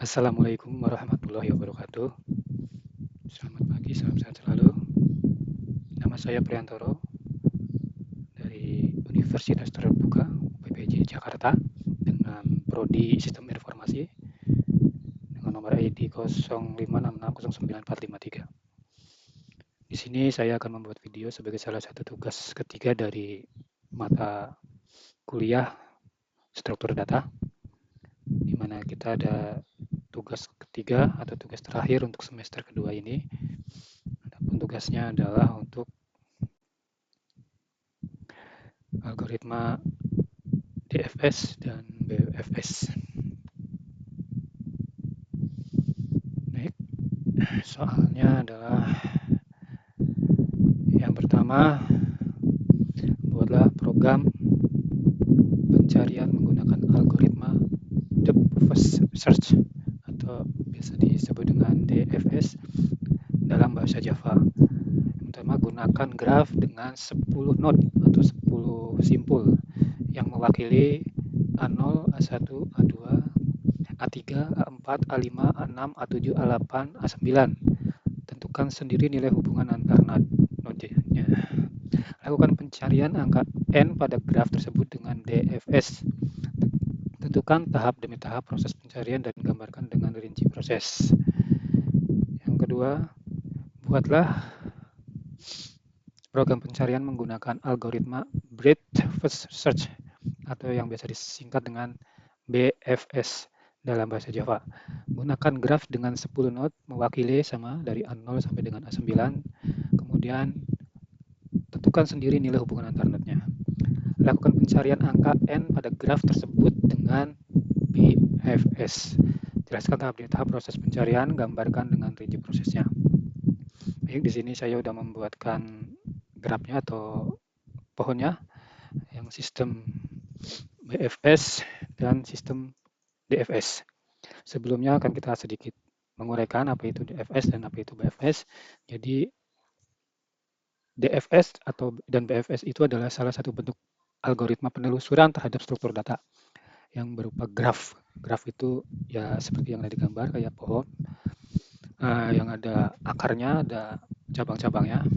Assalamualaikum warahmatullahi wabarakatuh. Selamat pagi, salam sehat selalu. Nama saya Priantoro dari Universitas Terbuka UPPJ Jakarta dengan Prodi Sistem Informasi dengan nomor ID 0566094453. Di sini saya akan membuat video sebagai salah satu tugas ketiga dari mata kuliah struktur data, di mana kita ada tugas ketiga atau tugas terakhir untuk semester kedua ini. Adapun tugasnya adalah untuk algoritma DFS dan BFS. Baik, soalnya adalah yang pertama, buatlah program pencarian menggunakan algoritma depth first search atau biasa disebut dengan DFS dalam bahasa Java. Yang pertama, gunakan graf dengan 10 node atau 10 simpul yang mewakili A0, A1, A2, A3, A4, A5, A6, A7, A8, A9. Tentukan sendiri nilai hubungan antar node-nya. Lakukan pencarian angka n pada graf tersebut dengan DFS. Tentukan tahap demi tahap proses pencarian dan gambarkan dengan rinci proses. Yang kedua, buatlah program pencarian menggunakan algoritma breadth first search atau yang biasa disingkat dengan BFS dalam bahasa Java. Gunakan graf dengan 10 node mewakili sama dari A0 sampai dengan A9. Kemudian tentukan sendiri nilai hubungan antar node-nya. Lakukan pencarian angka n pada graf tersebut dengan BFS. Jelaskan tahap demi tahap proses pencarian, gambarkan dengan rinci prosesnya. Baik, di sini saya sudah membuatkan grafnya atau pohonnya yang sistem BFS dan sistem DFS. Sebelumnya akan kita sedikit menguraikan apa itu DFS dan apa itu BFS. Jadi DFS dan BFS itu adalah salah satu bentuk algoritma penelusuran terhadap struktur data yang berupa graf. Graf itu ya seperti yang ada di gambar kayak pohon yang ada akarnya, ada cabang-cabangnya.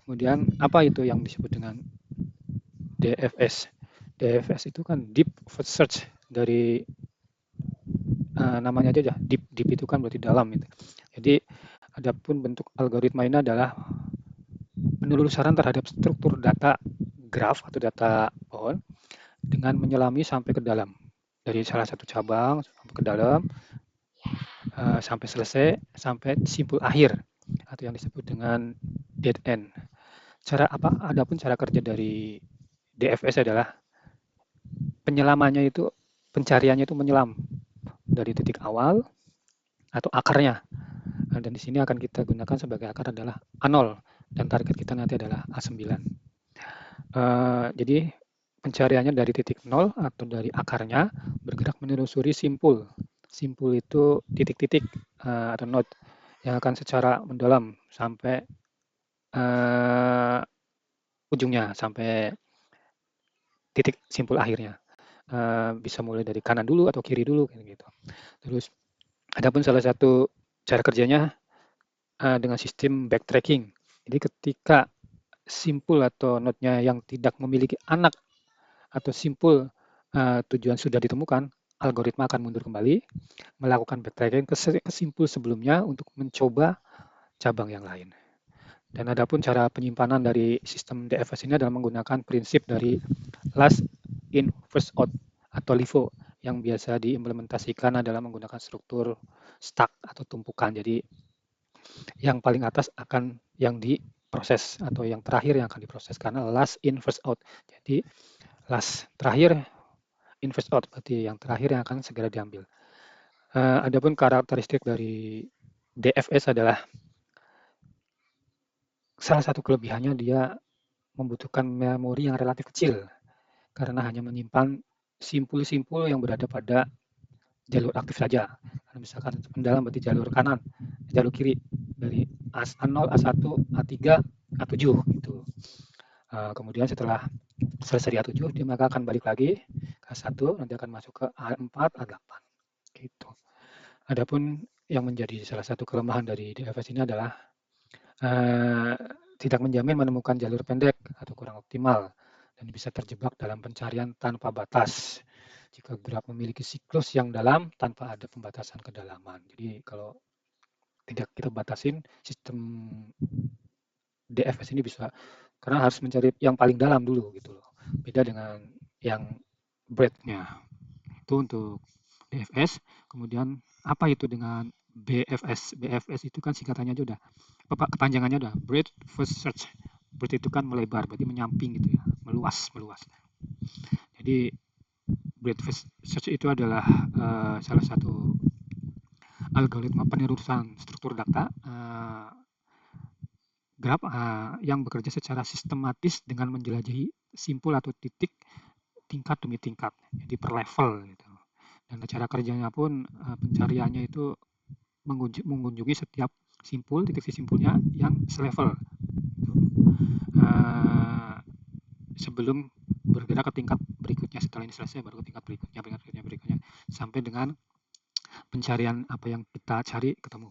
Kemudian apa itu yang disebut dengan DFS? DFS itu kan deep first search dari namanya aja deep. Deep itu kan berarti dalam gitu. Jadi adapun bentuk algoritma ini adalah penelusuran terhadap struktur data graf atau data pohon dengan menyelami sampai ke dalam. Dari salah satu cabang sampai ke dalam sampai selesai sampai simpul akhir atau yang disebut dengan dead end. Adapun cara kerja dari DFS adalah penyelamannya itu pencariannya itu menyelam dari titik awal atau akarnya. Dan di sini akan kita gunakan sebagai akar adalah A0 dan target kita nanti adalah A9. Jadi pencariannya dari titik 0 atau dari akarnya bergerak menelusuri simpul. Simpul itu titik-titik atau node yang akan secara mendalam sampai ujungnya, sampai titik simpul akhirnya. Bisa mulai dari kanan dulu atau kiri dulu gitu. Terus adapun salah satu cara kerjanya dengan sistem backtracking. Jadi ketika simpul atau node-nya yang tidak memiliki anak atau simpul tujuan sudah ditemukan, algoritma akan mundur kembali, melakukan backtracking ke simpul sebelumnya untuk mencoba cabang yang lain. Dan adapun cara penyimpanan dari sistem DFS ini adalah menggunakan prinsip dari last in first out atau LIFO yang biasa diimplementasikan adalah menggunakan struktur stack atau tumpukan. Jadi yang paling atas akan yang diproses atau yang terakhir yang akan diproses karena last in first out. Jadi last terakhir in first out berarti yang terakhir yang akan segera diambil. Adapun karakteristik dari DFS adalah salah satu kelebihannya dia membutuhkan memori yang relatif kecil karena hanya menyimpan simpul-simpul yang berada pada jalur aktif saja. Kalau misalkan mendalam berarti jalur kanan, jalur kiri dari A0, A1, A3, A7 gitu. Kemudian setelah selesai di A7 dia maka akan balik lagi ke A1, nanti akan masuk ke A4, A8 gitu. Adapun yang menjadi salah satu kelemahan dari DFS ini adalah eh, tidak menjamin menemukan jalur pendek atau kurang optimal dan bisa terjebak dalam pencarian tanpa batas. Jika graf memiliki siklus yang dalam tanpa ada pembatasan kedalaman. Jadi kalau tidak kita batasin sistem DFS ini bisa karena harus mencari yang paling dalam dulu gitu loh. Beda dengan yang breadth-nya. Itu untuk DFS. Kemudian apa itu dengan BFS? BFS itu kan singkatannya aja udah, kepanjangannya udah breadth first search. Breadth itu kan melebar, berarti menyamping gitu ya, meluas, meluas. Jadi breadth first search itu adalah salah satu algoritma penerusan struktur data graf yang bekerja secara sistematis dengan menjelajahi simpul atau titik tingkat demi tingkat, jadi per level gitu. Dan cara kerjanya pun pencariannya itu mengunjungi setiap simpul, titik simpulnya yang selevel. Uh, Sebelum bergerak ke tingkat berikutnya, setelah ini selesai baru ke tingkat berikutnya, sampai dengan pencarian apa yang kita cari ketemu.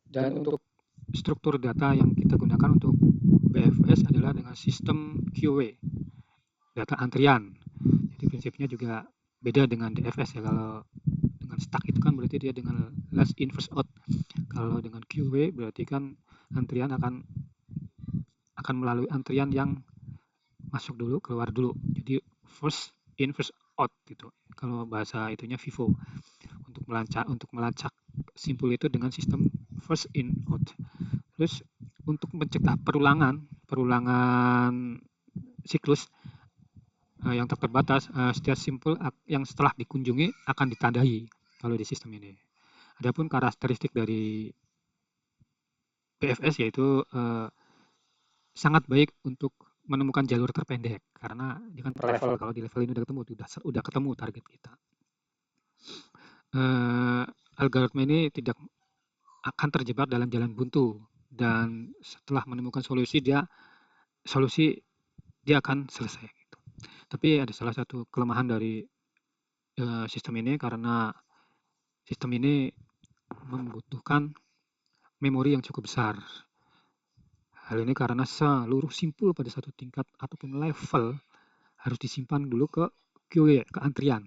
Dan untuk struktur data yang kita gunakan untuk BFS adalah dengan sistem QW, data antrian. Jadi prinsipnya juga beda dengan DFS ya. Kalau dengan stack itu kan berarti dia dengan last in first out. Kalau dengan QW berarti kan antrian akan melalui antrian yang masuk dulu keluar dulu. Jadi first in first out gitu. Kalau bahasa itunya Vivo untuk melacak simpul itu dengan sistem first in out. Terus untuk mencegah perulangan siklus yang tak terbatas, setiap simpul yang setelah dikunjungi akan ditandai kalau di sistem ini. Adapun karakteristik dari BFS yaitu sangat baik untuk menemukan jalur terpendek karena dia kan per level. Kalau di level ini udah ketemu target kita. Algoritma ini tidak akan terjebak dalam jalan buntu dan setelah menemukan solusi dia akan selesai gitu. Tapi ada salah satu kelemahan dari sistem ini karena sistem ini membutuhkan memori yang cukup besar. Hal ini karena seluruh simpul pada satu tingkat ataupun level harus disimpan dulu ke QA, ke antrian,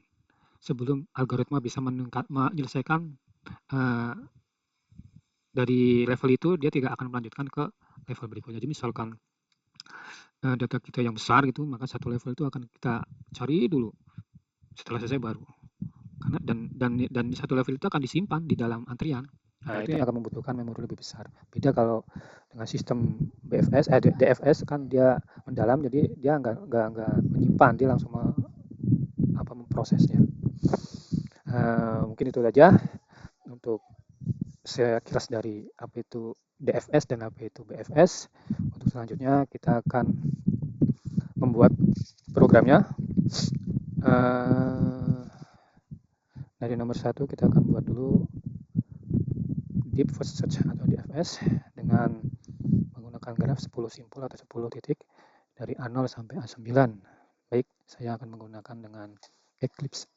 sebelum algoritma bisa menyelesaikan dari level itu, dia tidak akan melanjutkan ke level berikutnya. Jadi misalkan data kita yang besar gitu, maka satu level itu akan kita cari dulu. Setelah selesai baru. Karena dan satu level itu akan disimpan di dalam antrian. Nah, itu yang akan membutuhkan memori lebih besar. Beda kalau dengan sistem DFS kan dia mendalam, jadi dia nggak menyimpan, dia langsung memprosesnya. Mungkin itu saja untuk sekilas dari apa itu DFS dan apa itu BFS. Untuk selanjutnya kita akan membuat programnya. Dari nomor 1 kita akan buat dulu Deep First Search atau DFS dengan menggunakan graf 10 simpul atau 10 titik dari A0 sampai A9. Baik, saya akan menggunakan dengan Eclipse.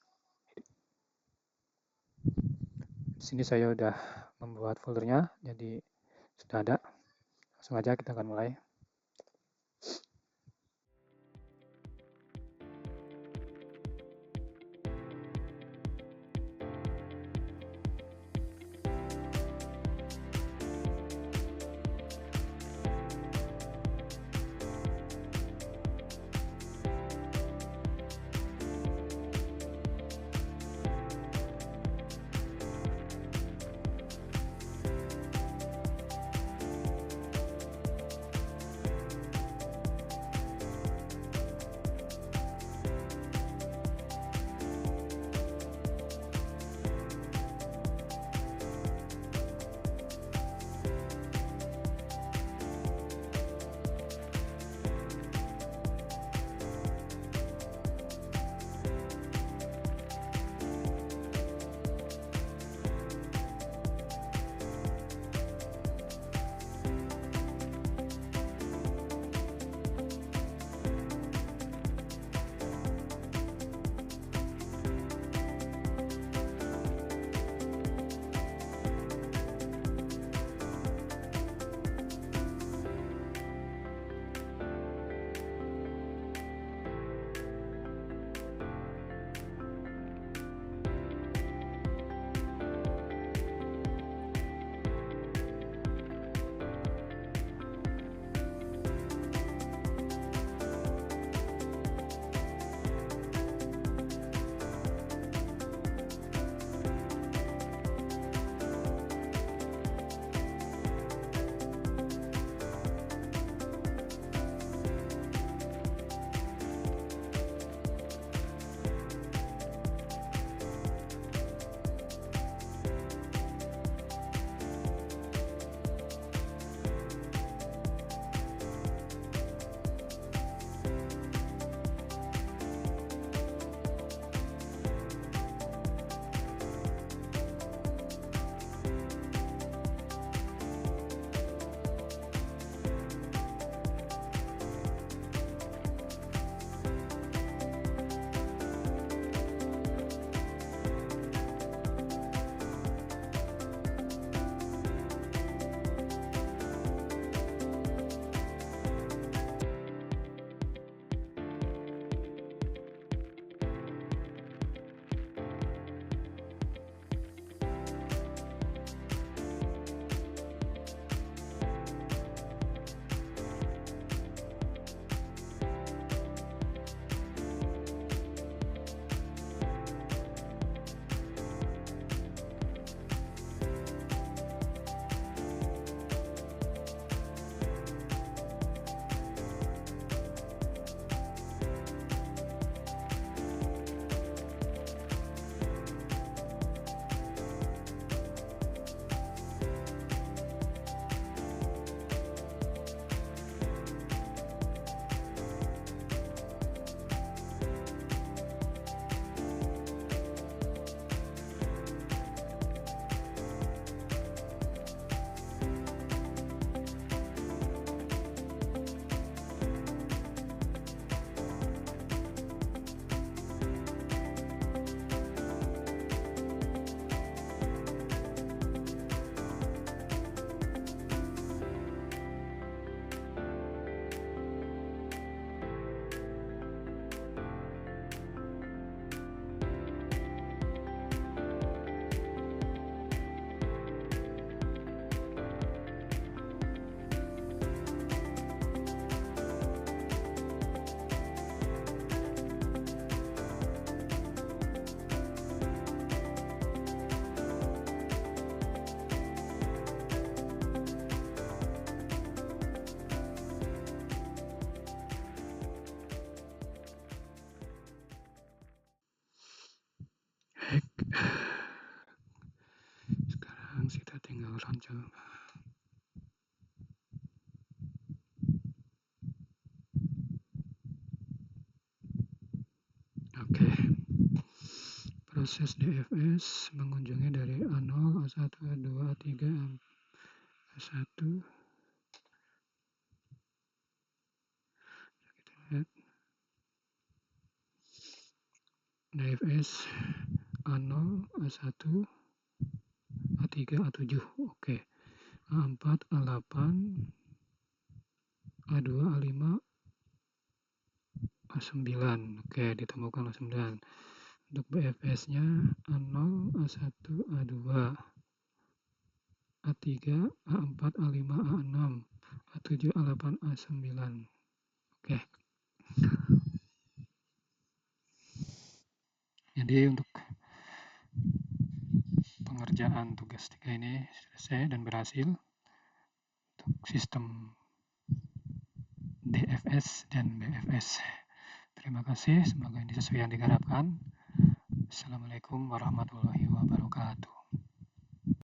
Di sini saya sudah membuat foldernya, jadi sudah ada. Langsung aja kita akan mulai. jalur rancu. Oke. Proses DFS mengunjungi dari A0, A1, A2, A3, A1. Kita lihat. DFS A0, A1, A3, A7. Oke. A4, A8, A2, A5, A9. Oke, ditemukan A9. Untuk BFS-nya A0, A1, A2, A3, A4, A5, A6, A7, A8, A9. Oke. Jadi untuk pengerjaan tugas 3 ini selesai dan berhasil untuk sistem DFS dan BFS. Terima kasih, semoga ini sesuai yang diharapkan. Assalamualaikum warahmatullahi wabarakatuh.